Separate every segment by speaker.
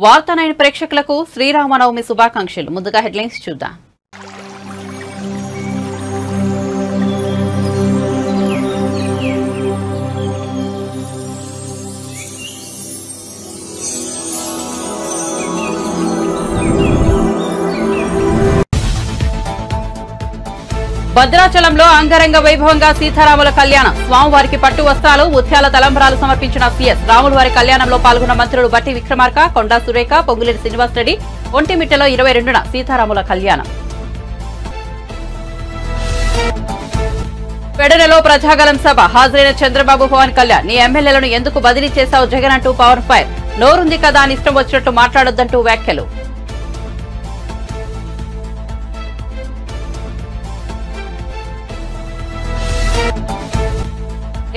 Speaker 1: వార్తా9 ప్రేక్షకులకు శ్రీరామనవమి శుభాకాంక్షలు. ముందుగా హెడ్లైన్స్ చూద్దాం. భద్రాచలంలో అంగరంగ వైభవంగా సీతారాముల కళ్యాణం. స్వామివారికి పట్టు వస్త్రాలు, ముత్యాల తలంబ్రాలు సమర్పించిన సీఎస్. రాములవారి కళ్యాణంలో పాల్గొన్న మంత్రులు బట్టి విక్రమార్క, కొండా సురేఖ, పొంగులేటి శ్రీనివాసరెడ్డి. ఒంటిమిట్టలో 22న సీతారాముల కళ్యాణం. పెడనలో ప్రజాగలం సభ. హాజరైన చంద్రబాబు, పవన్ కళ్యాణ్. నీ ఎమ్మెల్యేలను ఎందుకు బదిలీ చేశావు జగన్ అంటూ పవన్ ఫైర్. నోరుంది కదా అని ఇష్టం వచ్చినట్టు మాట్లాడొద్దంటూ వ్యాఖ్యలు.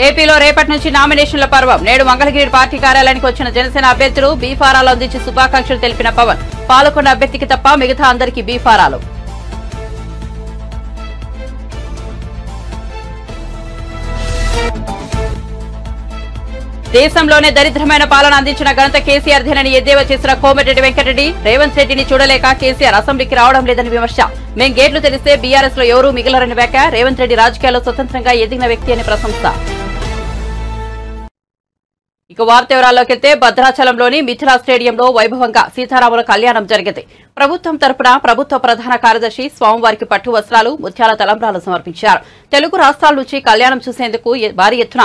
Speaker 1: ఏపీలో రేపటి నుంచి నామినేషన్ల పర్వం. నేడు మంగళగిరి పార్టీ కార్యాలయానికి వచ్చిన జనసేన అభ్యర్థులు బీఫారాలు అందించి శుభాకాంక్షలు తెలిపిన పవన్. పాల్గొన్న అభ్యర్థికి తప్ప మిగతా అందరికీ బీఫారాలు. దేశంలోనే దరిద్రమైన పాలన అందించిన ఘనత కేసీఆర్ దేనని ఎద్దేవా చేసిన కోమటిరెడ్డి వెంకటరెడ్డి. రేవంత్ రెడ్డిని చూడలేక కేసీఆర్ అసెంబ్లీకి రావడం లేదని విమర్శ. మేం గేట్లు తెరిస్తే బీఆర్ఎస్ లో ఎవరూ మిగిలరని వ్యాఖ్య. రేవంత్ రెడ్డి రాజకీయాల్లో స్వతంత్రంగా ఎదిగిన వ్యక్తి అని ప్రశంస. ఇక వార్త వివరాల్లోకి వెళ్తే భద్రాచలంలోని మిథిలా స్టేడియంలో వైభవంగా సీతారాముల కళ్యాణం జరిగింది. ప్రభుత్వం తరపున ప్రభుత్వ ప్రధాన కార్యదర్శి స్వామివారికి పట్టు వస్త్రాలు, ముత్యాల తలంబ్రాలు సమర్పించారు. తెలుగు రాష్ట్రాల నుంచి కళ్యాణం చూసేందుకు భారీ ఎత్తున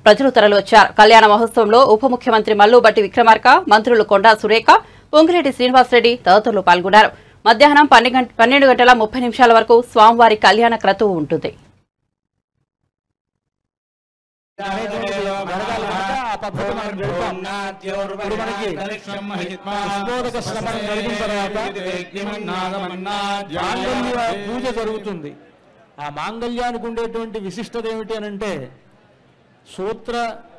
Speaker 1: ప్రజలు తరలివచ్చారు. కళ్యాణ మహోత్సవంలో ఉప ముఖ్యమంత్రి మల్లు బట్టి విక్రమార్క, మంత్రులు కొండా సురేఖ, పొంగులేటి శ్రీనివాసరెడ్డి తదితరులు పాల్గొన్నారు. మధ్యాహ్నం 12 గంటల 30 నిమిషాల వరకు స్వామివారి కళ్యాణ క్రతువు ఉంటుంది.
Speaker 2: పూజ జరుగుతుంది. ఆ మాంగళ్యానికి ఉండేటువంటి విశిష్టత ఏమిటి అనంటే, సూత్ర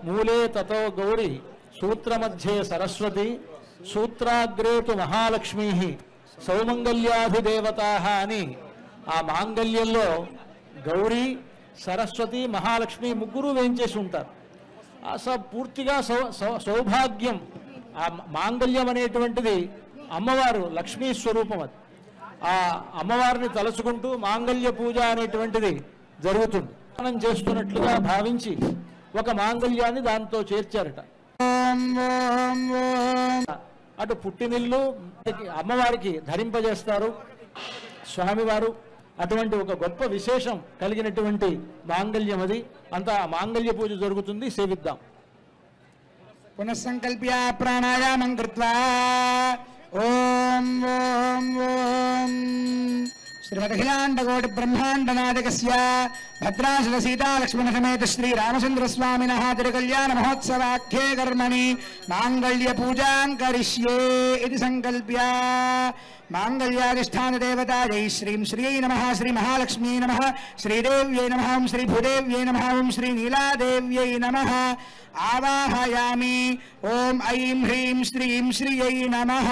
Speaker 2: మూలే తతో గౌరి, సూత్ర మధ్యే సరస్వతి, సూత్రాగ్రేతు మహాలక్ష్మీ, సౌమంగళ్యాధిదేవతా అని ఆ మాంగళ్యంలో గౌరీ, సరస్వతి, మహాలక్ష్మి ముగ్గురు వేయించేసి ఉంటారు. అసలు పూర్తిగా సౌభాగ్యం. ఆ మాంగళ్యం అనేటువంటిది అమ్మవారు లక్ష్మీ స్వరూపం. అది ఆ అమ్మవారిని తలుచుకుంటూ మాంగళ్య పూజ అనేటువంటిది జరుగుతుంది. స్నానం చేస్తున్నట్లుగా భావించి ఒక మాంగళ్యాన్ని దాంతో చేర్చారట. అటు పుట్టినిల్లు అమ్మవారికి ధరింపజేస్తారు స్వామివారు. అటువంటి ఒక గొప్ప విశేషం కలిగినటువంటి మాంగళ్యం అది. అంతా మాంగళ్య పూజ జరుగుతుంది. సేవిద్దాం.
Speaker 3: పునఃసంకల్ప్య ప్రాణాయామం కృత్వా ఓం ఓం ఓం శ్రీమదఖిలాండకోటి బ్రహ్మాండనాయకస్య భద్రాచల సీతాలక్ష్మణ సమేత శ్రీ రామచంద్రస్వామినః తిరుకళ్యాణ మహోత్సవాఖ్యే కర్మణి మాంగళ్య పూజాం కరిష్యే ఇది సంకల్ప్య మాంగళ్యాధిష్టాన దేవతాయై శ్రీం శ్రీయై నమః, శ్రీ మహాలక్ష్మ్యై నమః, శ్రీదేవ్యై నమః, శ్రీ భూదేవ్యై నమః, శ్రీ నీలాదేవ్యై నమః ఆవాహయామి. ఓం ఐం హ్రీం శ్రీం శ్రీయై నమః.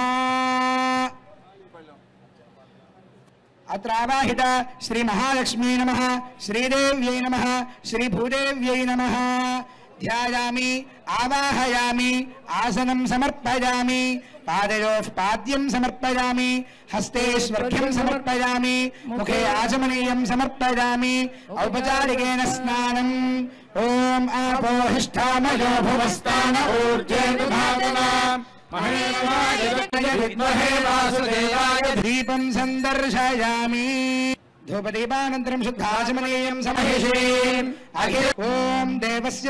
Speaker 3: అత్రావాహిత శ్రీ మహాలక్ష్మ్యై నమః, శ్రీదేవ్యై నమః, శ్రీ భూదేవ్యై నమః. ధ్యాయామి, ఆవాహయామి, ఆసనం సమర్పయామి, పాదయోః పాద్యం సమర్పయామి, హస్తే స్వర్ఘ్యం సమర్పయామి, ముఖే ఆచమనీయం సమర్పయామి. ఔపచారికేన స్నానం. ఓం ఆపోహిష్ఠామయో భువస్థాన ఊర్జేతు భావనా దీపం సందర్శయామి. ధూపదీపానంతరం శుద్ధాచమనీయం సమహిషే. ఓం దేవస్య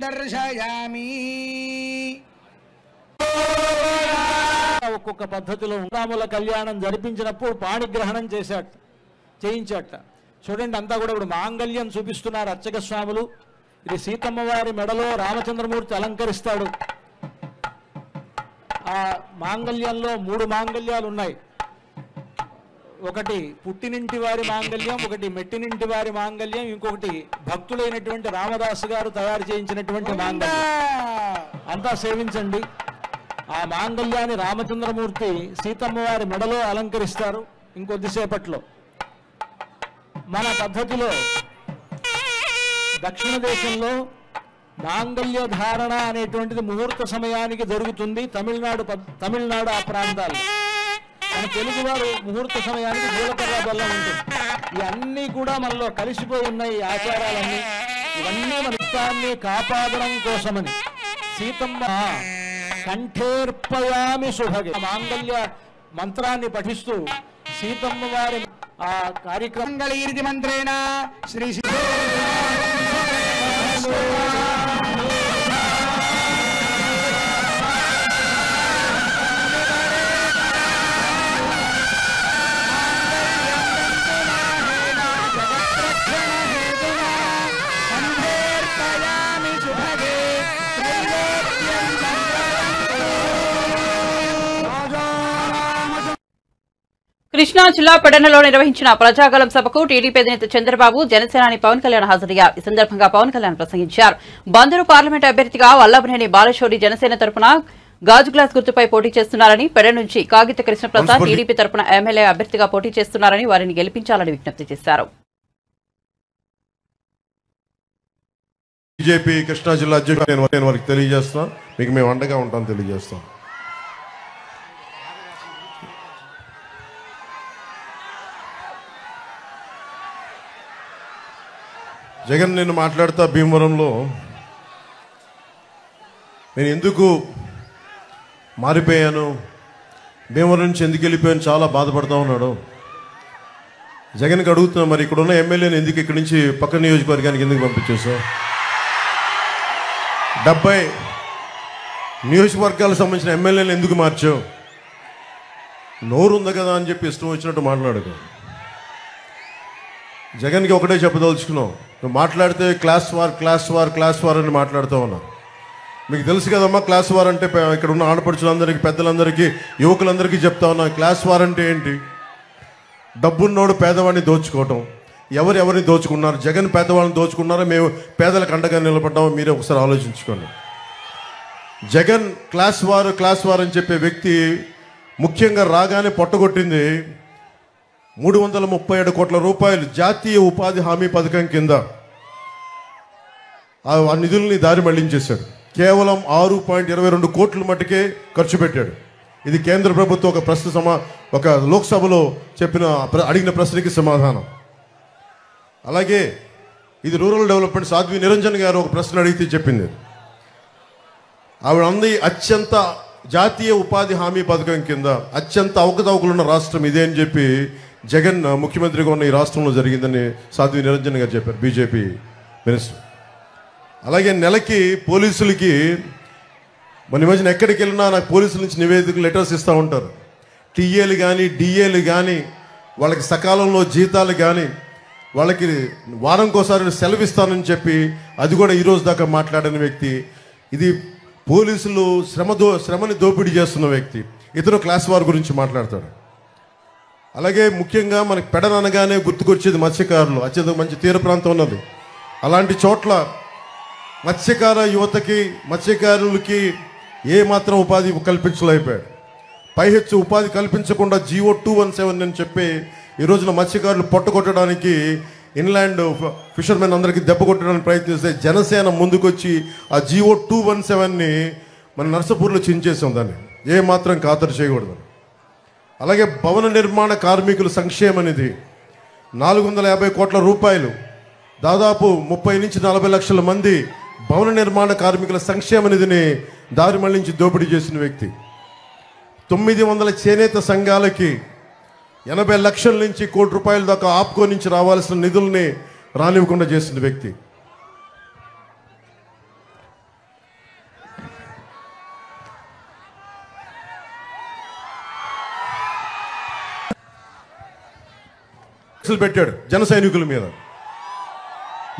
Speaker 3: దర్శయామి.
Speaker 2: ఒక్కొక్క పద్ధతిలో రాముల కళ్యాణం జరిపించినప్పుడు పాణిగ్రహణం చేయించాట. చూడండి, అంతా కూడా ఇప్పుడు మాంగళ్యం చూపిస్తున్నారు అర్చక స్వాములు. ఇది సీతమ్మ వారి మెడలో రామచంద్రమూర్తి అలంకరిస్తాడు. ఆ మాంగళ్యంలో 3 మాంగళ్యాలు ఉన్నాయి. ఒకటి పుట్టినింటి వారి మాంగళ్యం, ఒకటి మెట్టినింటి వారి మాంగళ్యం, ఇంకొకటి భక్తులైనటువంటి రామదాసు గారు తయారు చేయించినటువంటి మాంగళ్యం. అంతా సేవించండి. ఆ మాంగళ్యాన్ని రామచంద్రమూర్తి సీతమ్మ వారి మెడలో అలంకరిస్తారు ఇంకొద్దిసేపట్లో. మన పద్ధతిలో దక్షిణ దేశంలో మాంగళ్య ధారణ అనేటువంటిది ముహూర్త సమయానికి జరుగుతుంది. తమిళనాడు ఆ ప్రాంతాల్లో. మన తెలుగువారు ముహూర్త సమయానికి జీలకర్ర బెల్లం ఉంటుంది. ఇవన్నీ కూడా మనలో కలిసిపోయి ఉన్నాయి. ఆచారాలన్నీ ఇవన్నీ మన ఇష్టాన్ని కాపాడడం కోసమని సీతమ్మ కంఠేర్పయామి శుభగే మాంగళ్య మంత్రాన్ని పఠిస్తూ సీతమ్మ వారి ఆ కార్యక్రమం
Speaker 3: మంత్రేణ శ్రీ
Speaker 1: కృష్ణా జిల్లా పెడనలో నిర్వహించిన ప్రజాగలం సభకు టీడీపీ అధినేత చంద్రబాబు జనసేనాని పవన్ కళ్యాణ్ హాజరయ్యారు. ఈ సందర్భంగా పవన్ కళ్యాణ్ ప్రసంగించారు. బందరు పార్లమెంట్ అభ్యర్థిగా వల్లభనేని బాలశౌరి జనసేన తరపున గాజు గ్లాస్ గుర్తుపై పోటీ చేస్తున్నారని, పెడ నుంచి కాగిత కృష్ణప్రసాద్ టీడీపీ తరపున ఎమ్మెల్యే అభ్యర్థిగా పోటీ చేస్తున్నారని వారిని గెలిపించాలని విజ్ఞప్తి చేశారు.
Speaker 4: బీజేపీ కృష్ణా జిల్లా అధ్యక్షుడు నేను వారికి తెలియజేస్తాం, మీకు మేము అండగా ఉంటాం తెలియజేస్తాం. జగన్ నేను మాట్లాడుతా భీమవరంలో నేను ఎందుకు మారిపోయాను, భీమవరం నుంచి ఎందుకు వెళ్ళిపోయాను చాలా బాధపడతా ఉన్నాడు. జగన్కి అడుగుతున్నా, మరి ఇక్కడ ఉన్న ఎమ్మెల్యేని ఎందుకు ఇక్కడి నుంచి పక్క నియోజకవర్గానికి ఎందుకు పంపించేసావు? 70 నియోజకవర్గాలకు సంబంధించిన ఎమ్మెల్యేలు ఎందుకు మార్చావు? నోరు ఉంది కదా అని చెప్పి ఇష్టం వచ్చినట్టు మాట్లాడకు. జగన్కి ఒకటే చెప్పదలుచుకున్నావు, నువ్వు మాట్లాడితే క్లాస్ వార్ అని మాట్లాడుతూ ఉన్నావు. మీకు తెలుసు కదమ్మా క్లాస్ వార్ అంటే. ఇక్కడ ఉన్న ఆడపడుచులందరికీ, పెద్దలందరికీ, యువకులందరికీ చెప్తా ఉన్నా, క్లాస్ వార్ అంటే ఏంటి? డబ్బున్నోడు పేదవాడిని దోచుకోవటం. ఎవరిని దోచుకున్నారు? జగన్ పేదవాళ్ళని దోచుకున్నారా, మేము పేదలకు అండగా నిలబడ్డామో మీరే ఒకసారి ఆలోచించుకోండి. జగన్ క్లాస్ వార్ అని చెప్పే వ్యక్తి ముఖ్యంగా రాగానే పొట్టగొట్టింది 337 కోట్ల రూపాయలు జాతీయ ఉపాధి హామీ పథకం కింద ఆ నిధుల్ని దారి మళ్లించేశాడు. కేవలం 6.22 కోట్ల మట్టుకే ఖర్చు పెట్టాడు. ఇది కేంద్ర ప్రభుత్వం ఒక లోక్సభలో అడిగిన ప్రశ్నకి సమాధానం. అలాగే ఇది రూరల్ డెవలప్మెంట్ సాధ్వి నిరంజన్ గారు ఒక ప్రశ్న అడిగితే చెప్పింది, ఆవిడ అంది అత్యంత జాతీయ ఉపాధి హామీ పథకం కింద అత్యంత అవకతవకలున్న రాష్ట్రం ఇదే అని చెప్పి జగన్ ముఖ్యమంత్రిగా ఉన్న ఈ రాష్ట్రంలో జరిగిందని సాధ్వి నిరంజన్ గారు చెప్పారు, బీజేపీ మినిస్టర్. అలాగే నెలకి పోలీసులకి మన మధ్యన ఎక్కడికి వెళ్ళినా నాకు పోలీసుల నుంచి నివేదికలు లెటర్స్ ఇస్తూ ఉంటారు. టీఏలు కానీ డిఏలు కానీ వాళ్ళకి సకాలంలో జీతాలు కానీ వాళ్ళకి వారంకోసారి సెలవు ఇస్తానని చెప్పి అది కూడా ఈరోజు దాకా మాట్లాడిన వ్యక్తి. ఇది పోలీసులు శ్రమని దోపిడీ చేస్తున్న వ్యక్తి. ఇతను క్లాస్ వార్ గురించి మాట్లాడతాడు. అలాగే ముఖ్యంగా మనకి పెడననగానే గుర్తుకొచ్చేది మత్స్యకారులు. అత్యంత మంచి తీర ప్రాంతం ఉన్నది. అలాంటి చోట్ల మత్స్యకార యువతకి, మత్స్యకారులకి ఏ మాత్రం ఉపాధి కల్పించలేకపోయాడు. పైహెచ్చు ఉపాధి కల్పించకుండా GO 217 అని చెప్పి ఈ రోజున మత్స్యకారులు పొట్టగొట్టడానికి, ఇన్లాండ్ ఫిషర్మెన్ అందరికీ దెబ్బ కొట్టడానికి ప్రయత్నిస్తే జనసేన ముందుకొచ్చి ఆ GO 217ని మన నర్సపూర్లో చించేసాం. దాన్ని ఏ మాత్రం ఖాతరు చేయకూడదు. అలాగే భవన నిర్మాణ కార్మికుల సంక్షేమ నిధి 450 కోట్ల రూపాయలు, దాదాపు 30 నుంచి 40 లక్షల మంది భవన నిర్మాణ కార్మికుల సంక్షేమ నిధిని దారి మళ్లించి దోపిడీ చేసిన వ్యక్తి. 900 చేనేత సంఘాలకి 80 లక్షల నుంచి 1 కోటి రూపాయల దాకా ఆప్కో నుంచి రావాల్సిన నిధుల్ని రానివ్వకుండా చేసిన వ్యక్తి. పెట్టాడు జన సైనికుల మీద.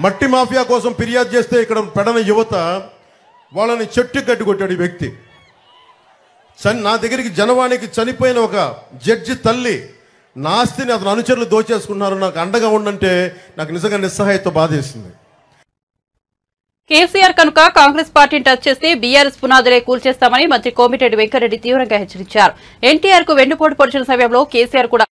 Speaker 4: మట్టి మాఫియా కోసం ఫిర్యాదు చేస్తే ఇక్కడ పెడన యువత వాళ్ళని చెట్టు కట్టి కొట్టాడు ఈ వ్యక్తి. నా దగ్గరికి జనవాణికి చనిపోయిన ఒక జడ్జి తల్లి నా ఆస్తిని అతను అనుచరులు దోచేసుకున్నారు, నాకు అండగా ఉండంటే నాకు నిజంగా నిస్సహాయత బాధేసింది.
Speaker 1: కేసీఆర్ కనుక కాంగ్రెస్ పార్టీని టచ్ చేస్తే బీఆర్ఎస్ పునాదులే కూల్చేస్తామని మంత్రి కోమిటిరెడ్డి వెంకటరెడ్డి తీవ్రంగా హెచ్చరించారు. ఎన్టీఆర్ కు వెన్నుపోటు పొడిచిన సమయంలో కేసీఆర్ కూడా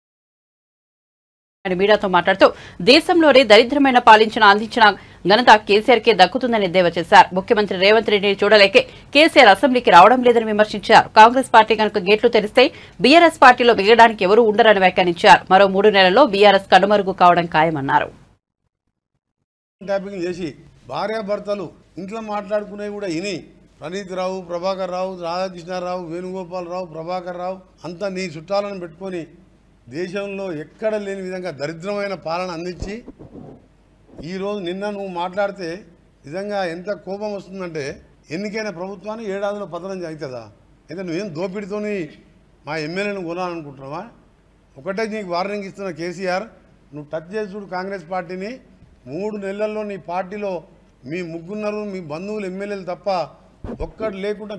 Speaker 1: ఆయన మీడియాతో మాట్లాడుతూ దేశంలోనే దరిద్రమైన పాలించిన అందించిన ఘనత కేసీఆర్కే దక్కుతుందని ఎద్దేవా చేశారు. ముఖ్యమంత్రి రేవంత్ రెడ్డిని చూడలేకే కేసీఆర్ అసెంబ్లీకి రావడం లేదని విమర్శించారు. కాంగ్రెస్ పార్టీ కనుక గేట్లు తెరిస్తే బీఆర్ఎస్ పార్టీలో మిగలడానికి ఎవరూ ఉండరని వ్యాఖ్యానించారు. మరో 3 నెలల్లో బీఆర్ఎస్ కనుమరుగు కావడం ఖాయమన్నారు.
Speaker 5: భార్యాభర్తలు ఇంట్లో మాట్లాడుకునేవి కూడా ఇని ప్రణీత్ రావు, ప్రభాకర్ రావు, రాధాకృష్ణారావు, వేణుగోపాలరావు, ప్రభాకర్ రావు అంతా నీ చుట్టాలను పెట్టుకొని దేశంలో ఎక్కడ లేని విధంగా దరిద్రమైన పాలన అందించి ఈరోజు నిన్న నువ్వు మాట్లాడితే నిజంగా ఎంత కోపం వస్తుందంటే ఎన్నికైన ప్రభుత్వాన్ని ఏడాదిలో పతనం అవుతుందా? అయితే నువ్వేం దోపిడితోని మా ఎమ్మెల్యేను కొనాలనుకుంటున్నావా? ఒకటే నీకు వార్నింగ్ ఇస్తున్న కేసీఆర్, నువ్వు టచ్ చేసి చూడు కాంగ్రెస్ పార్టీని. 3 నెలల్లో నీ పార్టీలో మీ ముగ్గురున్నారు, మీ బంధువులు ఎమ్మెల్యేలు తప్ప ఒక్కడు లేకుండా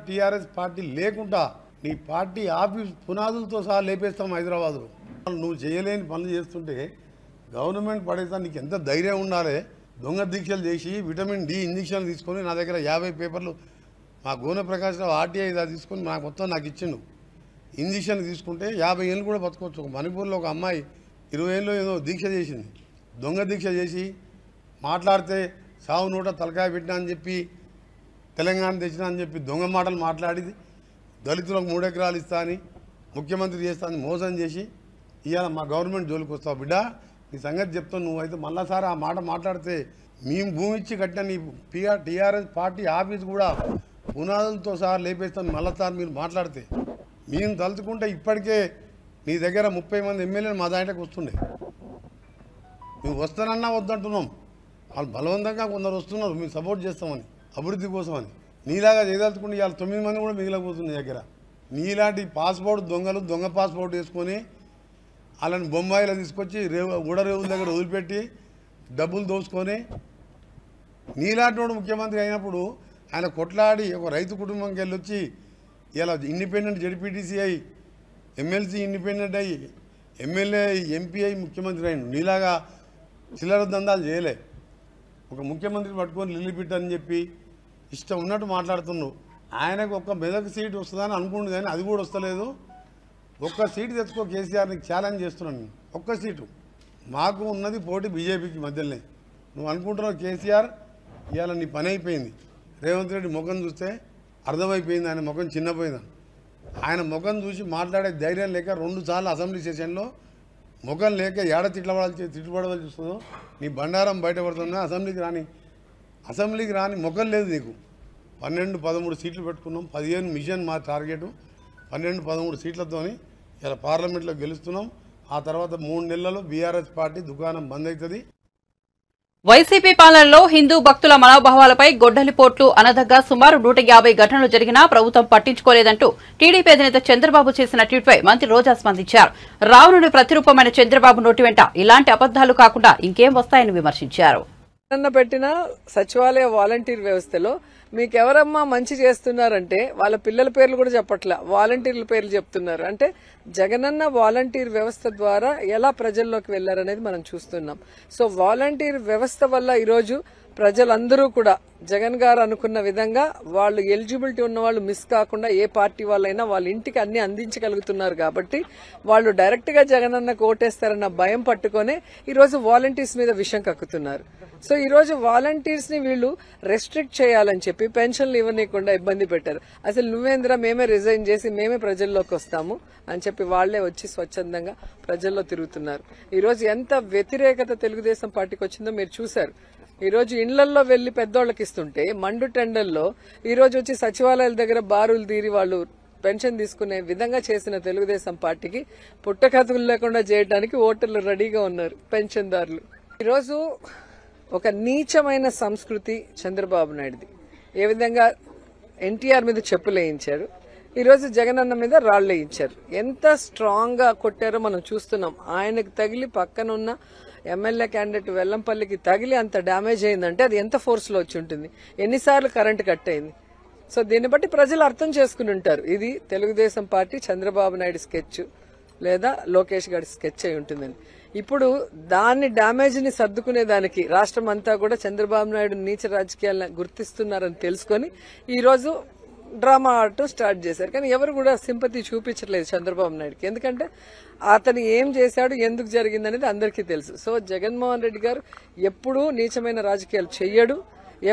Speaker 5: టీఆర్ఎస్ పార్టీ లేకుండా నీ పార్టీ ఆఫీస్ పునాదులతో సహా లేపేస్తాం హైదరాబాద్లో. నువ్వు చేయలేని పనులు చేస్తుంటే గవర్నమెంట్ పడేస్తా నీకు ఎంత ధైర్యం ఉండాలి? దొంగ దీక్షలు చేసి విటమిన్ డి ఇంజక్షన్లు తీసుకొని నా దగ్గర 50 పేపర్లు మా గోనె ప్రకాశ్రావు RTI తీసుకొని నాకు ఇచ్చిండు. ఇంజక్షన్ తీసుకుంటే 50 ఏళ్ళు కూడా బతకొచ్చు. మణిపూర్లో ఒక అమ్మాయి 20 ఏళ్ళు ఏదో దీక్ష చేసింది. దొంగ దీక్ష చేసి మాట్లాడితే సావు నోట తలకాయ పెట్టినా అని చెప్పి, తెలంగాణ తెచ్చినా అని చెప్పి దొంగ మాటలు మాట్లాడింది. దళితులకు 3 ఎకరాలు ఇస్తా అని, ముఖ్యమంత్రి చేస్తా అని మోసం చేసి ఇవాళ మా గవర్నమెంట్ జోలికి వస్తావు బిడ్డ. నీ సంగతి చెప్తాను. నువ్వైతే మళ్ళాసారి ఆ మాట మాట్లాడితే మేము భూమి ఇచ్చి కట్టిన నీ టీఆర్ఎస్ పార్టీ ఆఫీస్ కూడా పునాదులతో సహా లేపేస్తాను. మళ్ళాసారి మీరు మాట్లాడితే మేము తలుచుకుంటే ఇప్పటికే నీ దగ్గర 30 మంది ఎమ్మెల్యేలు మా దాంట్లోకి వస్తుండే. నువ్వు వస్తానన్నా వద్దంటున్నాం. వాళ్ళు బలవంతంగా కొందరు వస్తున్నారు మేము సపోర్ట్ చేస్తామని, అభివృద్ధి కోసమని. నీలాగా చేయదలుచుకుంటే ఇవాళ 9 మంది కూడా మిగిలిపోతుంది దగ్గర. నీలాంటి పాస్పోర్ట్ దొంగలు దొంగ పాస్పోర్ట్ వేసుకొని వాళ్ళని బొంబాయిలో తీసుకొచ్చి రేవుల దగ్గర వదిలిపెట్టి డబ్బులు దోసుకొని నీలాంటి వాడు ముఖ్యమంత్రి అయినప్పుడు ఆయన కొట్లాడి ఒక రైతు కుటుంబంకి వెళ్ళొచ్చి ఇలా ఇండిపెండెంట్ జడ్పీటీసీ అయ్యి, ఎమ్మెల్సీ ఇండిపెండెంట్ అయ్యి, ఎమ్మెల్యే ఎంపీ అయ్యి ముఖ్యమంత్రి అయిన నీలాగా చిల్లర దందాలు చేయలే. ఒక ముఖ్యమంత్రి పట్టుకొని లిల్లిపిట్ అని చెప్పి ఇష్టం ఉన్నట్టు మాట్లాడుతున్నావు. ఆయనకు ఒక్క మెదక్ సీటు వస్తుందని అనుకుంటుంది కానీ అది కూడా వస్తలేదు. ఒక్క సీటు తెచ్చుకో కేసీఆర్, నీకు ఛాలెంజ్ చేస్తున్నాను. ఒక్క సీటు మాకు ఉన్నది పోటీ బీజేపీకి మధ్యలోనే. నువ్వు అనుకుంటున్నావు కేసీఆర్ ఇవాళ నీ పని అయిపోయింది. రేవంత్ రెడ్డి ముఖం చూస్తే అర్థమైపోయింది ఆయన ముఖం చిన్నపోయిందని. ఆయన ముఖం చూసి మాట్లాడే ధైర్యం లేక 2 సార్లు అసెంబ్లీ సెషన్లో ముఖం లేక ఏడ తిట్టుబడవలసి చూస్తుందో నీ బండారం బయటపడుతున్నా. అసెంబ్లీకి రాని ముఖం లేదు నీకు. 12-13 సీట్లు పెట్టుకున్నాం. 15 మిషన్ మా టార్గెట్. 12-13 సీట్లతోని ఇలా పార్లమెంట్లో గెలుస్తున్నాం. ఆ తర్వాత 3 నెలల్లో బీఆర్ఎస్ పార్టీ దుకాణం బంద్ అవుతుంది.
Speaker 1: వైసీపీ పాలనలో హిందూ భక్తుల మనోభావాలపై గొడ్డలిపోట్లు అనదగ్గా సుమారు 150 ఘటనలు జరిగినా ప్రభుత్వం పట్టించుకోలేదంటూ టీడీపీ అధినేత చంద్రబాబు చేసిన ట్వీట్పై మంత్రి రోజా స్పందించారు. రావణుడి ప్రతిరూపమైన చంద్రబాబు నోటి వెంట ఇలాంటి అబద్దాలు కాకుండా ఇంకేం వస్తాయని విమర్శించారు.
Speaker 6: పెట్టిన సచివాలయ వాలంటీర్ వ్యవస్థలో మీకెవరమ్మా మంచి చేస్తున్నారంటే వాళ్ళ పిల్లల పేర్లు కూడా చెప్పట్లా, వాలంటీర్ల పేర్లు చెప్తున్నారు. అంటే జగనన్న వాలంటీర్ వ్యవస్థ ద్వారా ఎలా ప్రజల్లోకి వెళ్లారనేది మనం చూస్తున్నాం. సో వాలంటీర్ వ్యవస్థ వల్ల ఈరోజు ప్రజలందరూ కూడా జగన్ గారు అనుకున్న విధంగా వాళ్ళు ఎలిజిబిలిటీ ఉన్న వాళ్ళు మిస్ కాకుండా ఏ పార్టీ వాళ్ళైనా వాళ్ళ ఇంటికి అన్ని అందించగలుగుతున్నారు. కాబట్టి వాళ్ళు డైరెక్ట్ గా జగనన్నకు ఓటేస్తారన్న భయం పట్టుకునే ఈరోజు వాలంటీర్స్ మీద విషం కక్కుతున్నారు. సో ఈ రోజు వాలంటీర్స్ ని వీళ్ళు రెస్ట్రిక్ట్ చేయాలని చెప్పి పెన్షన్లు ఇవ్వనీయకుండా ఇబ్బంది పెట్టారు. అసలు నువ్వేంద్ర మేమే రిజైన్ చేసి మేమే ప్రజల్లోకి వస్తాము అని చెప్పి వాళ్లే వచ్చి స్వచ్ఛందంగా ప్రజల్లో తిరుగుతున్నారు. ఈ రోజు ఎంత వ్యతిరేకత తెలుగుదేశం పార్టీకి వచ్చిందో మీరు చూశారు. ఈ రోజు ఇండ్లల్లో వెళ్లి పెద్దోళ్లకి ఇస్తుంటే మండు టెండర్లో ఈ రోజు వచ్చి సచివాలయాల దగ్గర బారులు తీరి వాళ్ళు పెన్షన్ తీసుకునే విధంగా చేసిన తెలుగుదేశం పార్టీకి పుట్టకథలు లేకుండా చేయడానికి ఓటర్లు రెడీగా ఉన్నారు పెన్షన్దారులు. ఈరోజు ఒక నీచమైన సంస్కృతి చంద్రబాబు నాయుడుది. ఏ విధంగా ఎన్టీఆర్ మీద చెప్పులేయించారు, ఈరోజు జగనన్న మీద రాళ్లేయించారు. ఎంత స్ట్రాంగ్ గా కొట్టారో మనం చూస్తున్నాం. ఆయనకు తగిలి పక్కనున్న ఎమ్మెల్యే క్యాండిడేట్ వెల్లంపల్లికి తగిలి అంత డ్యామేజ్ అయిందంటే అది ఎంత ఫోర్స్ లో వచ్చి ఉంటుంది, ఎన్నిసార్లు కరెంటు కట్ అయింది. సో దీన్ని బట్టి ప్రజలు అర్థం చేసుకుని ఉంటారు ఇది తెలుగుదేశం పార్టీ చంద్రబాబు నాయుడు స్కెచ్ లేదా లోకేష్ గారి స్కెచ్ అయి ఉంటుందని. ఇప్పుడు దాన్ని డ్యామేజ్ ని సర్దుకునేదానికి రాష్ట్రం అంతా కూడా చంద్రబాబు నాయుడు నీచ రాజకీయాలను గుర్తిస్తున్నారని తెలుసుకొని ఈ రోజు డ్రామా ఆడటం స్టార్ట్ చేశారు. కానీ ఎవరు కూడా సింపతి చూపించట్లేదు చంద్రబాబు నాయుడుకి. ఎందుకంటే అతను ఏం చేశాడు, ఎందుకు జరిగింది అనేది అందరికీ తెలుసు. సో జగన్మోహన్ రెడ్డి గారు ఎప్పుడూ నీచమైన రాజకీయాలు చెయ్యడు,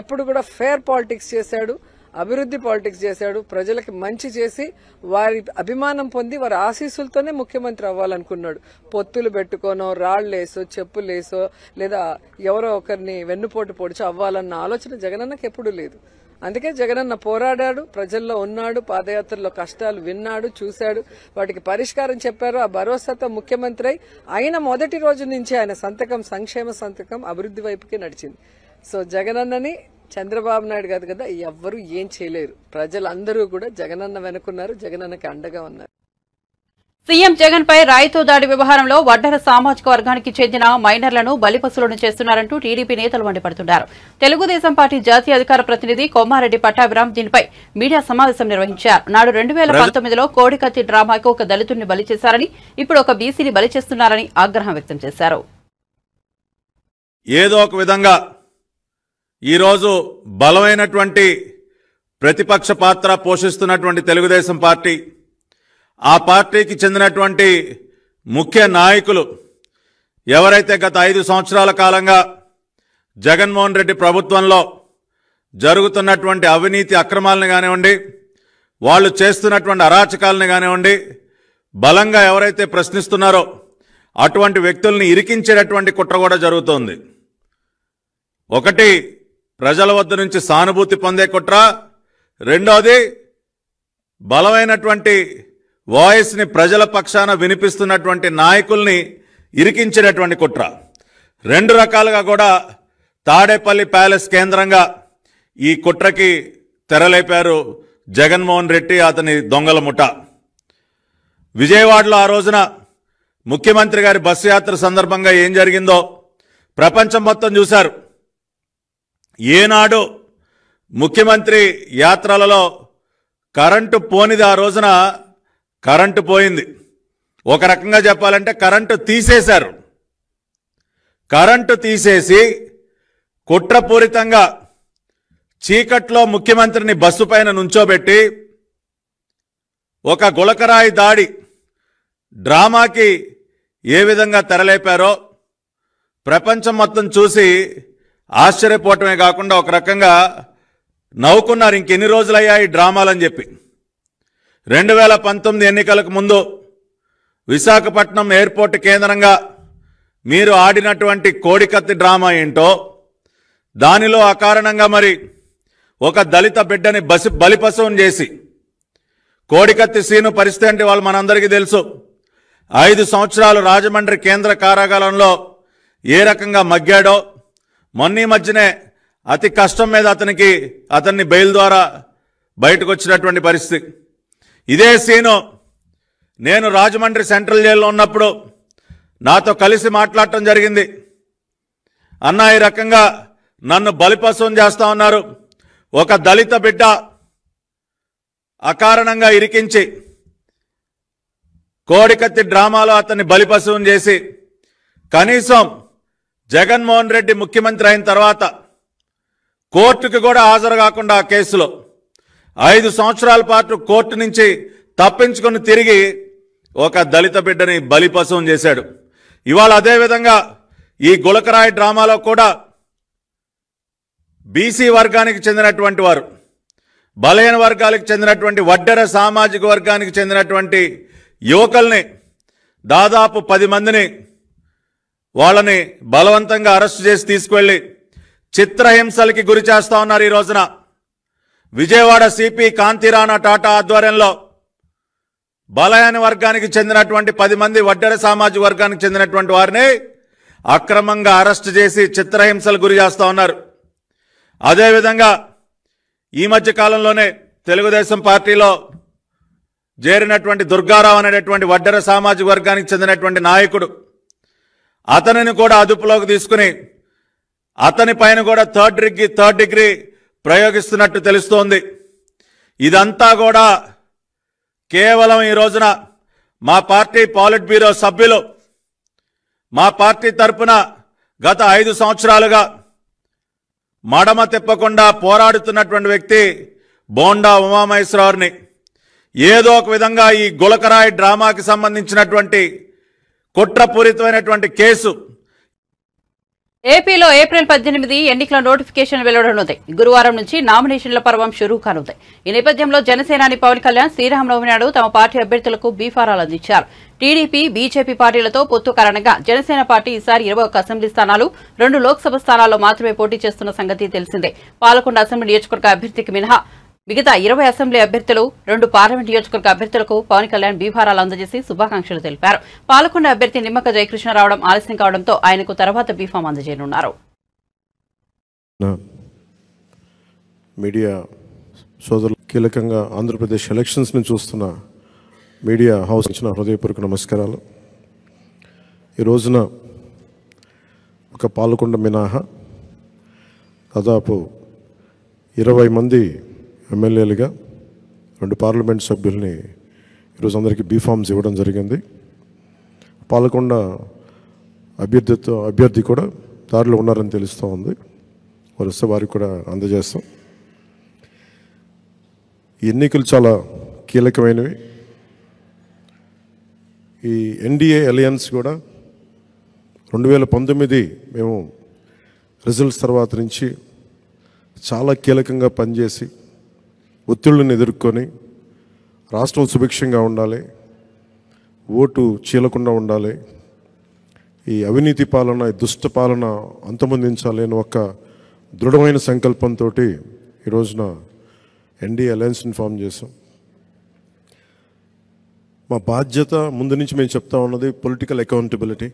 Speaker 6: ఎప్పుడు కూడా ఫేర్ పాలిటిక్స్ చేశాడు, అభివృద్ధి పాలిటిక్స్ చేశాడు. ప్రజలకి మంచి చేసి వారి అభిమానం పొంది వారి ఆశీస్సులతోనే ముఖ్యమంత్రి అవ్వాలనుకున్నాడు. పొత్తులు పెట్టుకోనో, రాళ్లేసో, చెప్పులేసో, లేదా ఎవరో ఒకరిని వెన్నుపోటు పొడిచి అవ్వాలన్న ఆలోచన జగనన్నకి ఎప్పుడూ లేదు. అందుకే జగనన్న పోరాడాడు, ప్రజల్లో ఉన్నాడు, పాదయాత్రలో కష్టాలు విన్నాడు, చూశాడు, వాటికి పరిష్కారం చెప్పారు. ఆ భరోసాతో ముఖ్యమంత్రి అయిన మొదటి రోజు నుంచి ఆయన సంతకం సంక్షేమ సంతకం అభివృద్ధి వైపుకి నడిచింది. సో జగనన్నని చంద్రబాబు నాయుడు కాదు కదా ఎవ్వరూ ఏం చేయలేరు. ప్రజలందరూ కూడా జగనన్న వెనుకున్నారు, జగనన్నకి అండగా ఉన్నారు.
Speaker 1: సీఎం జగన్ పై రాయితో దాడి వ్యవహారంలో వడ్డెర సామాజిక వర్గానికి చెందిన మైనర్లను బలిపశువులను చేస్తున్నారంటూ టీడీపీ నేతలు మండిపడుతున్నారు. తెలుగుదేశం పార్టీ జాతీయ అధికార ప్రతినిధి కొమ్మారెడ్డి పట్టాభిరామ్ దీనిపై మీడియా సమావేశం నిర్వహించారు. నాడు 2019లో కోడికత్తి డ్రామాకు ఒక దళితుడిని బలి చేశారని, ఇప్పుడు ఒక బీసీని బలి చేస్తున్నారని ఆగ్రహం వ్యక్తం చేశారు.
Speaker 7: ఏదో ఒక విధంగా ఈరోజు బలమైనటువంటి ప్రతిపక్ష పాత్ర పోషిస్తున్నటువంటి తెలుగుదేశం పార్టీ, ఆ పార్టీకి చెందినటువంటి ముఖ్య నాయకులు ఎవరైతే గత 5 సంవత్సరాల కాలంగా జగన్మోహన్ రెడ్డి ప్రభుత్వంలో జరుగుతున్నటువంటి అవినీతి అక్రమాలను కానివ్వండి, వాళ్ళు చేస్తున్నటువంటి అరాచకాలను కానివ్వండి, బలంగా ఎవరైతే ప్రశ్నిస్తున్నారో అటువంటి వ్యక్తుల్ని ఇరికించేటటువంటి కుట్ర కూడా జరుగుతోంది. ఒకటి ప్రజల వద్ద నుంచి సానుభూతి పొందే కుట్ర, రెండోది బలమైనటువంటి వాయిస్ని ప్రజల పక్షాన వినిపిస్తున్నటువంటి నాయకుల్ని ఇరికించేటటువంటి కుట్ర. 2 రకాలుగా కూడా తాడేపల్లి ప్యాలెస్ కేంద్రంగా ఈ కుట్రకి తెరలేపారు జగన్మోహన్ రెడ్డి, అతని దొంగల ముఠ. విజయవాడలో ఆ రోజున ముఖ్యమంత్రి గారి బస్సు యాత్ర సందర్భంగా ఏం జరిగిందో ప్రపంచం మొత్తం చూశారు. ఏనాడు ముఖ్యమంత్రి యాత్రలలో కరెంటు పోనిది, ఆ రోజున కరెంటు పోయింది. ఒక రకంగా చెప్పాలంటే కరెంటు తీసేశారు. కరెంటు తీసేసి కుట్రపూరితంగా చీకట్లో ముఖ్యమంత్రిని బస్సు పైన నుంచోబెట్టి ఒక గులకరాయి దాడి డ్రామాకి ఏ విధంగా తెరలేపారో ప్రపంచం మొత్తం చూసి ఆశ్చర్యపోవటమే కాకుండా ఒక రకంగా నవ్వుకున్నారు. ఇంకెన్ని రోజులయ్యా ఈ డ్రామాలని చెప్పి. 2019 ఎన్నికలకు ముందు విశాఖపట్నం ఎయిర్పోర్ట్ కేంద్రంగా మీరు ఆడినటువంటి కోడికత్తి డ్రామా ఏంటో, దానిలో అకారణంగా మరి ఒక దళిత బిడ్డని బలిపశువుని చేసి, కోడికత్తి సీను పరిస్థితి అంటే వాళ్ళు మనందరికీ తెలుసు. 5 సంవత్సరాలు రాజమండ్రి కేంద్ర కారాగారంలో ఏ రకంగా మగ్గాడో, మొన్న మధ్యనే అతి కష్టం మీద అతన్ని బెయిల్ ద్వారా బయటకు వచ్చినటువంటి పరిస్థితి. ఇదే సీను నేను రాజమండ్రి సెంట్రల్ జైల్లో ఉన్నప్పుడు నాతో కలిసి మాట్లాడటం జరిగింది. అన్న, ఈ రకంగా నన్ను బలిపశువుని చేస్తా ఉన్నారు, ఒక దళిత బిడ్డ అకారణంగా ఇరికించి కోడికత్తి డ్రామాలో అతన్ని బలిపశువుని చేసి, కనీసం జగన్మోహన్ రెడ్డి ముఖ్యమంత్రి అయిన తర్వాత కోర్టుకు కూడా హాజరు కాకుండా ఆ కేసులో 5 సంవత్సరాల పాటు కోర్టు నుంచి తప్పించుకుని తిరిగి ఒక దళిత బిడ్డని బలిపశువుని చేశాడు. ఇవాళ అదేవిధంగా ఈ గులకరాయి డ్రామాలో కూడా బీసీ వర్గానికి చెందినటువంటి వారు, బలహీన వర్గాలకు చెందినటువంటి వడ్డెర సామాజిక వర్గానికి చెందినటువంటి యువకుల్ని దాదాపు 10 మందిని వాళ్ళని బలవంతంగా అరెస్టు చేసి తీసుకువెళ్ళి చిత్రహింసలకి గురి చేస్తా ఉన్నారు. ఈ రోజున విజయవాడ సిపి కాంతిరాణా టాటా ఆధ్వర్యంలో బలహీన వర్గానికి చెందినటువంటి 10 మంది వడ్డెర సామాజిక వర్గానికి చెందినటువంటి వారిని అక్రమంగా అరెస్టు చేసి చిత్రహింసలు గురి చేస్తా ఉన్నారు. అదేవిధంగా ఈ మధ్య కాలంలోనే తెలుగుదేశం పార్టీలో చేరినటువంటి దుర్గారావు అనేటటువంటి వడ్డెర సామాజిక వర్గానికి చెందినటువంటి నాయకుడు, అతనిని కూడా అదుపులోకి తీసుకుని అతని పైన కూడా థర్డ్ డిగ్రీ ప్రయోగిస్తున్నట్టు తెలుస్తోంది. ఇదంతా కూడా కేవలం ఈ రోజున మా పార్టీ పాలిట్ బ్యూరో సభ్యులు, మా పార్టీ తరపున గత 5 సంవత్సరాలుగా మడమ తిప్పకుండా పోరాడుతున్నటువంటి వ్యక్తి బోండా ఉమామహేశ్వరరావుని ఏదో ఒక విధంగా ఈ గులకరాయి డ్రామాకి సంబంధించినటువంటి కుట్రపూరితమైనటువంటి కేసు
Speaker 1: ఏపీలో ఏప్రిల్ 18 ఎన్నికల నోటిఫికేషన్ వెలువడనుంది. గురువారం నుంచి నామినేషన్ల పర్వం షురూ కానుంది. ఈ నేపథ్యంలో జనసేనాని పవన్ కళ్యాణ్ శ్రీరామనవమి నాడు తమ పార్టీ అభ్యర్థులకు బీఫారాలు అందించారు. టీడీపీ, బీజేపీ పార్టీలతో పొత్తు కారణంగా జనసేన పార్టీ ఈసారి 21 అసెంబ్లీ స్థానాలు, 2 లోక్సభ స్థానాల్లో మాత్రమే పోటీ చేస్తున్న సంగతి తెలిసిందే. పాలకొండ అసెంబ్లీ నియోజకవర్గ అభ్యర్థికి మినహా మిగతా 20 అసెంబ్లీ అభ్యర్థులు, 2 పార్లమెంట్ నియోజకవర్గ అభ్యర్థులకు పవన్ కళ్యాణ్ బీఫారాలు అందజేసి శుభాకాంక్షలు తెలిపారు. పాలకొండ అభ్యర్థి నిమ్మక జయకృష్ణ రావడం ఆలస్యం కావడంతో ఆయనకు తర్వాత బీఫామ్ అందజేయనున్నారు.
Speaker 4: మీడియా సోదరులు, కీలకంగా ఆంధ్రప్రదేశ్ ఎలక్షన్స్ని చూస్తున్న మీడియా హౌస్ ఇచ్చిన హృదయపూర్వక నమస్కారాలు. ఈ రోజున ఒక పాలకొండ మినహా దాదాపు 20 మంది ఎమ్మెల్యేలుగా, 2 పార్లమెంట్ సభ్యుల్ని ఈరోజు అందరికీ బీఫామ్స్ ఇవ్వడం జరిగింది. పాలకొండ అభ్యర్థి కూడా దారిలో ఉన్నారని తెలుస్తూ ఉంది. వరుస వారికి కూడా అందజేస్తాం. ఎన్నికలు చాలా కీలకమైనవి. ఈ ఎన్డీఏ అలయన్స్ కూడా 2019 మేము రిజల్ట్స్ తర్వాత నుంచి చాలా కీలకంగా పనిచేసి ఒత్తిళ్లను ఎదుర్కొని రాష్ట్రం సుభిక్షంగా ఉండాలి, ఓటు చీలకుండా ఉండాలి, ఈ అవినీతి పాలన, ఈ దుష్ట పాలన అంతమొందించాలి అని ఒక దృఢమైన సంకల్పంతో ఈ రోజున ఎన్డీఏ అలయన్స్ని ఫామ్ చేసాం. మా బాధ్యత ముందు నుంచి మేము చెప్తా ఉన్నది పొలిటికల్ అకౌంటబిలిటీ.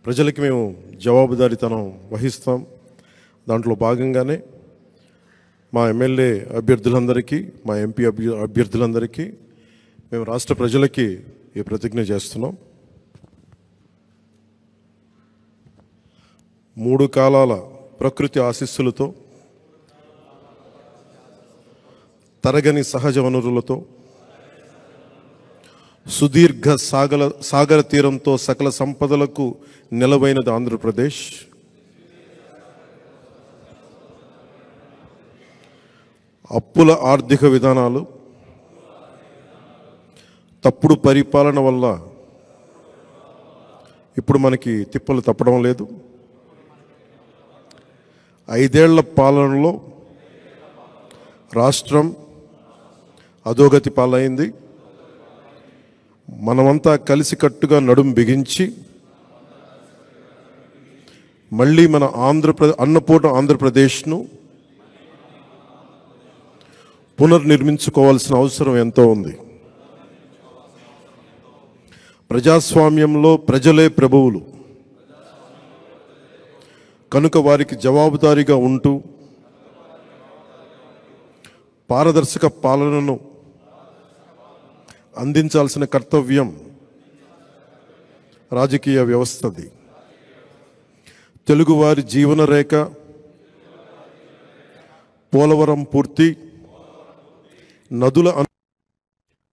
Speaker 4: ప్రజలకి మేము జవాబుదారీతనం వహిస్తాం. దాంట్లో భాగంగానే మా ఎమ్మెల్యే అభ్యర్థులందరికీ, మా ఎంపీ అభ్యర్థులందరికీ మేము రాష్ట్ర ప్రజలకి ఈ ప్రతిజ్ఞ చేస్తున్నాం. 3 కాలాల ప్రకృతి ఆశీస్సులతో, తరగని సహజ వనరులతో, సుదీర్ఘ సాగర తీరంతో సకల సంపదలకు నిలవైనది ఆంధ్రప్రదేశ్. అప్పుల ఆర్థిక విధానాలు, తప్పుడు పరిపాలన వల్ల ఇప్పుడు మనకి తిప్పలు తప్పడం లేదు. 5 ఏళ్ల పాలనలో రాష్ట్రం అధోగతి పాలైంది. మనమంతా కలిసికట్టుగా నడుం బిగించి మళ్ళీ మన అన్నపూర్ణ ఆంధ్రప్రదేశ్ను పునర్నిర్మించుకోవాల్సిన అవసరం ఎంతో ఉంది. ప్రజాస్వామ్యంలో ప్రజలే ప్రభువులు కనుక వారికి జవాబుదారీగా ఉంటూ పారదర్శక పాలనను అందించాల్సిన కర్తవ్యం రాజకీయ వ్యవస్థది. తెలుగువారి జీవన రేఖ పోలవరం పూర్తి, నదుల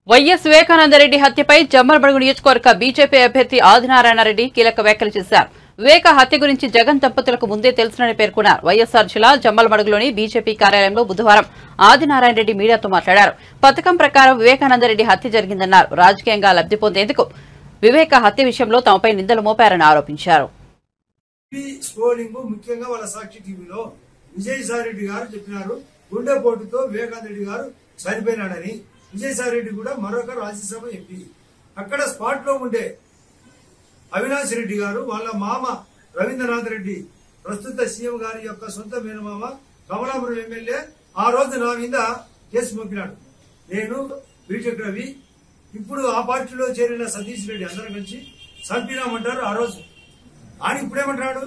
Speaker 1: వైఎస్ వివేకానందరెడ్డి హత్యపై జమ్మలమడుగు నియోజకవర్గ బీజేపీ అభ్యర్థి ఆదినారాయణరెడ్డి కీలక వ్యాఖ్యలు చేశారు. వివేక హత్య గురించి జగన్ దంపతులకు ముందే తెలుసునని పేర్కొన్నారు. వైఎస్ఆర్ జిల్లా జమ్మలమడుగులోని బీజేపీ కార్యాలయంలో బుధవారం ఆదినారాయణరెడ్డి మీడియాతో మాట్లాడారు. పథకం ప్రకారం వివేకానందరెడ్డి హత్య జరిగిందన్నారు. రాజకీయంగా లబ్ధి పొందేందుకు వివేక హత్య విషయంలో తమపై నిందలు మోపారని ఆరోపించారు.
Speaker 8: ముఖ్యంగా వాళ్ళ సాక్షి టీవీలో విజయసాయిరెడ్డి గారు చెప్పినారు, గుండెపోటుతో వివేకానందరెడ్డి గారు చనిపోయినాడని. విజయసాయిరెడ్డి కూడా మరొక రాజ్యసభ ఎంపీ. అక్కడ స్పాట్ లో ఉండే అవినాష్ రెడ్డి గారు వాళ్ళ మామ రవీంద్రనాథ్ రెడ్డి, ప్రస్తుత సీఎం గారి యొక్క సొంత మేనమామ, కమలాపురం ఎమ్మెల్యే, ఆ రోజు నా మీద కేసు మోపినాడు. నేను బీటెక్ రవి, ఇప్పుడు ఆ పార్టీలో చేరిన సతీష్ రెడ్డి అందరం కలిసి చంపినామంటారు ఆ రోజు. ఆయన ఇప్పుడేమంటాడు,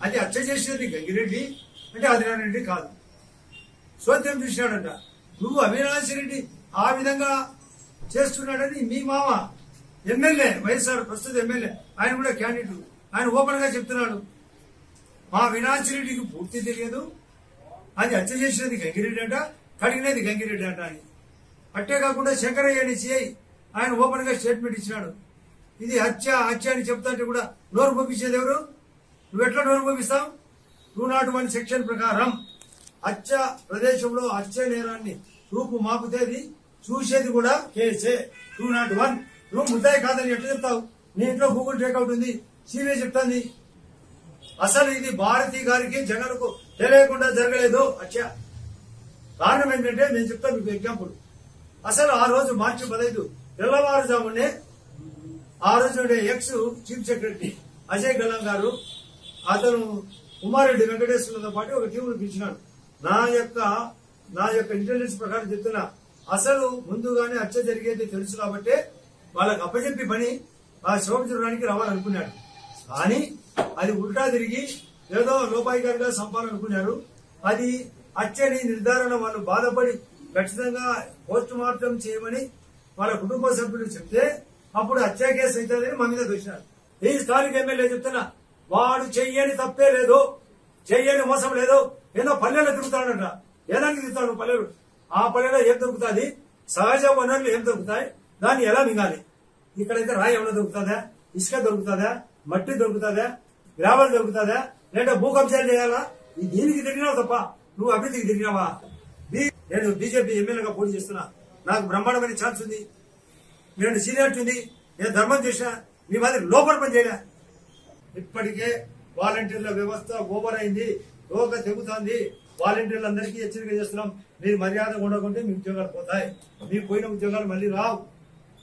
Speaker 8: అది హత్య చేసేది గంగిరెడ్డి అంటే ఆదినారాయణరెడ్డి కాదు, సోద్యం చూసినాడంట. నువ్వు అవినాష్ రెడ్డి ఆ విధంగా చేస్తున్నాడని మీ మామ ఎమ్మెల్యే, వైఎస్ఆర్ ప్రస్తుత ఎమ్మెల్యే, ఆయన కూడా క్యాండిడేట్, ఆయన ఓపెన్ గా చెప్తున్నాడు. మా అవినాష్ రెడ్డికి పూర్తి తెలియదు, అది హత్య చేసినది గంగిరెడ్డి అంట, కడిగినది గంగిరెడ్డి అంట అని. అట్టే కాకుండా శంకరయ్య సిఐ ఆయన ఓపెన్ గా స్టేట్మెంట్ ఇచ్చినాడు. ఇది హత్య అని చెప్తాంటే కూడా నోరు పంపించేది ఎవరు? నువ్వు ఎట్లా నోరు పంపిస్తావు? 201 సెక్షన్ ప్రకారం హత్య ప్రదేశంలో హత్య నేరాన్ని రూపు మాపుతేది చూసేది కూడా కేసే 201. నువ్వు ముద్దాయి కాదని ఎట్లా చెప్తావు? నీ ఇంట్లో గూగుల్ టేక్అవుట్ ఉంది, సిబిఐ చెప్తాంది. అసలు ఇది భారతి గారికి జగన్ కు తెలియకుండా జరగలేదు హత్య. కారణం ఏంటంటే నేను చెప్తాను మీకు ఎగ్జాంపుల్. అసలు ఆ రోజు మార్చి 15 తెల్లవారుజామునే ఆ రోజు ఎక్స్ చీఫ్ సెక్రటరీ అజయ్ గల్లం గారు అతను ఉమారెడ్డి వెంకటేశ్వరతో పాటు ఒక టీంను పిలిచినాడు. నా యొక్క ఇంటెలిజెన్స్ ప్రకారం చెప్తున్నా, అసలు ముందుగానే హత్య జరిగేది తెలుసు కాబట్టి వాళ్ళకి అప్పచెప్పి పని ఆ శోభ చూడడానికి రావాలనుకున్నాడు. కానీ అది ఉల్టా తిరిగి ఏదో లోపాయికారిగా సంపాలనుకున్నారు. అది హత్యని నిర్ధారణ వాళ్ళు బాధపడి ఖచ్చితంగా పోస్ట్ మార్టం చేయమని వాళ్ళ కుటుంబ సభ్యులు చెప్తే అప్పుడు హత్య కేసు అవుతుందని మా మీద దోషినారు. ఈ స్థానిక ఎమ్మెల్యే చెప్తున్నా, వాడు చెయ్యని తప్పే లేదు, చెయ్యని మోసం లేదు. ఏదో పల్లెలో తిరుగుతాడంట. ఏదానికి తిరుగుతాడు పల్లెలు? ఆ పల్లెలో ఏం దొరుకుతుంది? సహజ వనరులు ఏం దొరుకుతాయి? దాన్ని ఎలా మింగాలి? ఇక్కడైతే రాయి ఏమైనా దొరుకుతుందా? ఇసుక దొరుకుతుందా? మట్టి దొరుకుతుందా? గ్రావెల్ దొరుకుతుందా? లేదా భూ కబ్జాలు చేయాలా? దీనికి తిరిగినావు తప్ప నువ్వు అభివృద్ధికి తిరిగినావా? నేను బీజేపీ ఎమ్మెల్యేగా పోటీ చేస్తున్నా, నాకు బ్రహ్మాండమైన ఛాన్స్ ఉంది, నేను సీనియారిటీ ఉంది, నేను ధర్మం చేసినా, మీ మాదిరి లోపల పని చేయలే. ఇప్పటికే వాలంటీర్ల వ్యవస్థ ఓవర్ అయింది, రోగ తెగుతుంది. వాలంటీర్లందరికీ హెచ్చరిక చేస్తున్నాం, మీరు మర్యాదగా ఉండకుంటే మీ ఉద్యోగాలు పోతాయి, మీకు పోయిన ఉద్యోగాలు మళ్ళీ రావు.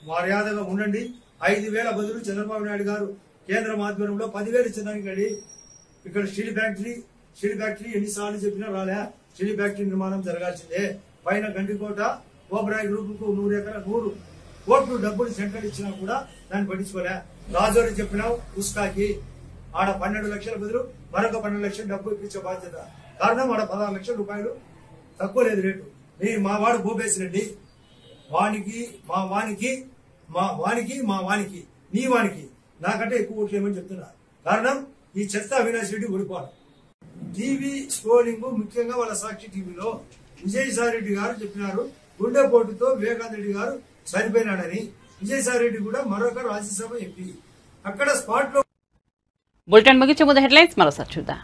Speaker 8: మర్యాదగా ఉండండి. 5,000 బదులు చంద్రబాబు నాయుడు గారు కేంద్రం ఆధ్వర్యంలో 10,000 ఇచ్చడానికి రెడీ. ఇక్కడ స్టీల్ ఫ్యాక్టరీ ఎన్నిసార్లు చెప్పినా రాలే. స్టీల్ ఫ్యాక్టరీ నిర్మాణం జరగాల్సిందే. పైన గండికోట ఓబరాయి గ్రూప్ కు 100 కోట్లు డబ్బులు సెంట్రల్ ఇచ్చినా కూడా దాన్ని పట్టించుకోలే. రాజోని చెప్పినావు ఉస్కాకి, ఆడ 12 లక్షల బదులు మరొక 12 లక్షలు డబ్బు ఇప్పించే బాధ్యత. కారణం ఆడ 16 లక్షల రూపాయలు తక్కువ లేదు రేటు. మా వాడు భూపేశ్ రెడ్డి, వానికి నీ వానికి నాకంటే ఎక్కువ ఓట్లు ఏమని చెప్తున్నా. కారణం ఈ చెత్త అవినాష్ రెడ్డి ఓడిపోవాలి. టీవీ స్క్రోలింగ్, ముఖ్యంగా వాళ్ళ సాక్షి టీవీలో విజయసాయి రెడ్డి గారు చెప్పినారు గుండెపోటుతో వివేకానంద రెడ్డి గారు చనిపోయినాడని. విజయసాయి రెడ్డి కూడా మరొక రాజ్యసభ ఎంపీ. అక్కడ స్పాట్ లో.
Speaker 1: బులెటిన్ ముగించే ముందు హెడ్లైన్స్ మరోసారి చూద్దాం.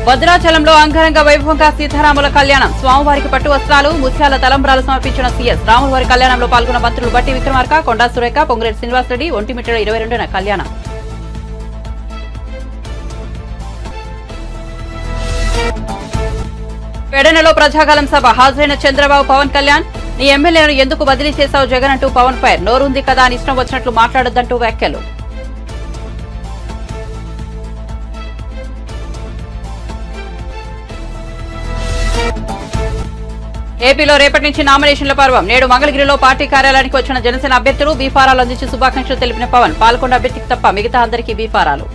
Speaker 1: భద్రాచలంలో అంగరంగ వైభవంగా సీతారాముల కళ్యాణం. స్వామివారికి పట్టు వస్త్రాలు, ముత్యాల తలంబ్రాలు సమర్పించిన సీఎస్. రాములవారి కళ్యాణంలో పాల్గొన్న మంత్రులు బట్టి విక్రమార్క, కొండా సురేఖ, పొంగులేటి శ్రీనివాసరెడ్డి. ఒంటిమిట్ట 22న కళ్యాణం. పెడనలో ప్రజాగలం సభ. హాజరైన చంద్రబాబు, పవన్ కళ్యాణ్. నీ ఎమ్మెల్యేను ఎందుకు బదిలీ చేశావు జగన్ అంటూ పవన్ ఫైర్. నోరుంది కదా అని ఇష్టం వచ్చినట్లు మాట్లాడొద్దంటూ వ్యాఖ్యలు. ఏపీలో రేపటి నుంచి నామినేషన్ల పర్వం. నేడు మంగళగిరిలో పార్టీ కార్యాలయానికి వచ్చిన జనసేన అభ్యర్థులు బీఫారాలు అందించి శుభాకాంక్షలు తెలిపిన పవన్. పాల్గొన్న అభ్యర్థికి తప్ప మిగతా అందరికీ బీఫారాలు.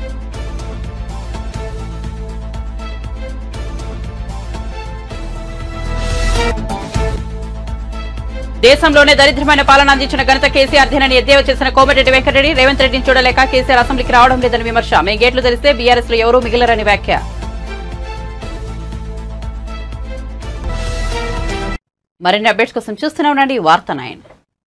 Speaker 1: దేశంలోనే దరిద్రమైన పాలన అందించిన ఘనత కేసీఆర్ దినని ఎద్దేవా చేసిన కోమటిరెడ్డి వెంకటరెడ్డి. రేవంత్ రెడ్డిని చూడలేక కేసీఆర్ అసెంబ్లీకి రావడం లేదని విమర్శ. మే గేట్లు తెలిస్తే బీఆర్ఎస్ లో ఎవరూ మిగిలరని వ్యాఖ్య. మరిన్ని అప్డేట్స్ కోసం చూస్తూనే ఉండండి వార్త 9.